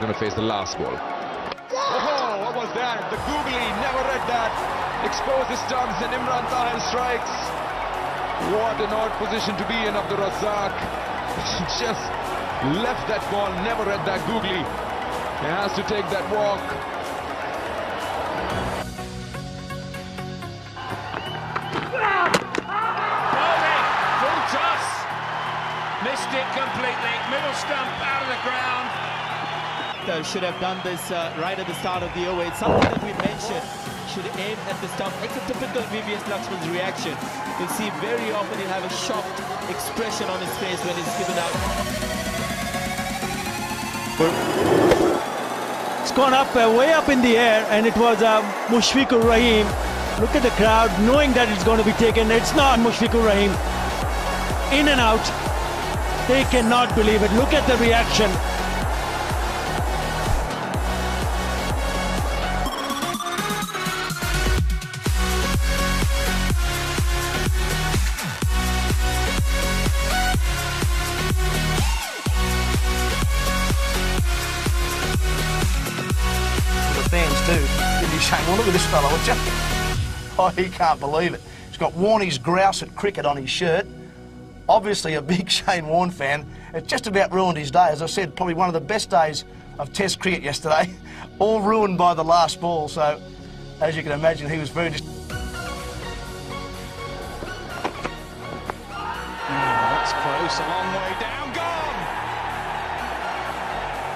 going to face the last ball. Oh, what was that? The googly never read that. Exposes stumps and Imran Tahir strikes. What an odd position to be in, Abdur Razzaq. Just left that ball, never read that googly. He has to take that walk. Bowling, full toss. Missed it completely. Middle stump out of the ground. Should have done this right at the start of the over. It's something that we mentioned. Should aim at the stump. It's a typical VVS Lakshman's reaction. You'll see very often he'll have a shocked expression on his face when he's given out. It's gone up, way up in the air, and it was Mushfiqur Rahim. Look at the crowd, knowing that it's going to be taken. It's not Mushfiqur Rahim. In and out. They cannot believe it. Look at the reaction. Fans too. Didn't he say, well, look at this fella, would you? Oh, he can't believe it. He's got Warnie's grouse at cricket on his shirt. Obviously a big Shane Warne fan. It just about ruined his day. As I said, probably one of the best days of Test cricket yesterday. All ruined by the last ball. So, as you can imagine, he was very That's close, a long way down, gone!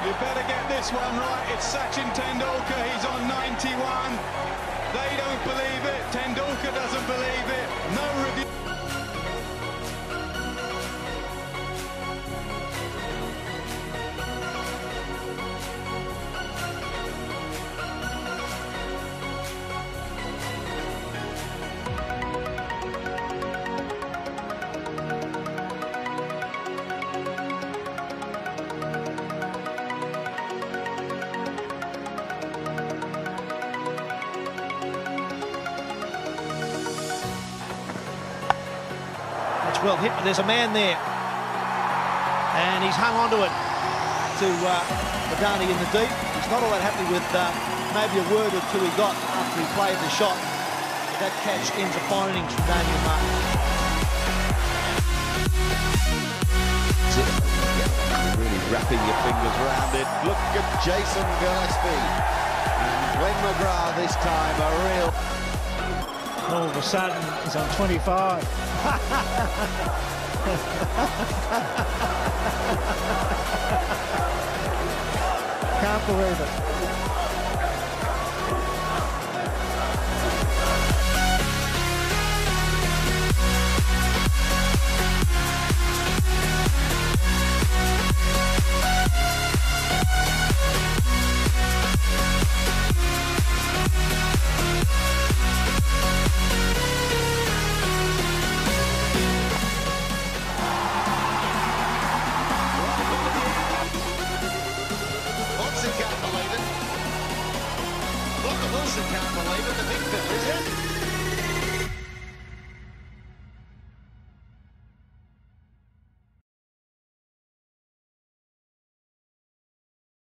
You better get this one right. It's Sachin Tendulkar, he's on 91. They don't believe it, Tendulkar doesn't believe it. No review. Well hit, but there's a man there, and he's hung on to it to Madani in the deep. He's not all that happy with maybe a word or two he got after he played the shot. But that catch ends a fine innings from Daniel Martin. Really wrapping your fingers around it. Look at Jason Gillespie and Glenn McGrath this time, a real... All of a sudden, he's on 25. Can't believe it. Can't believe it, the big fella, is it?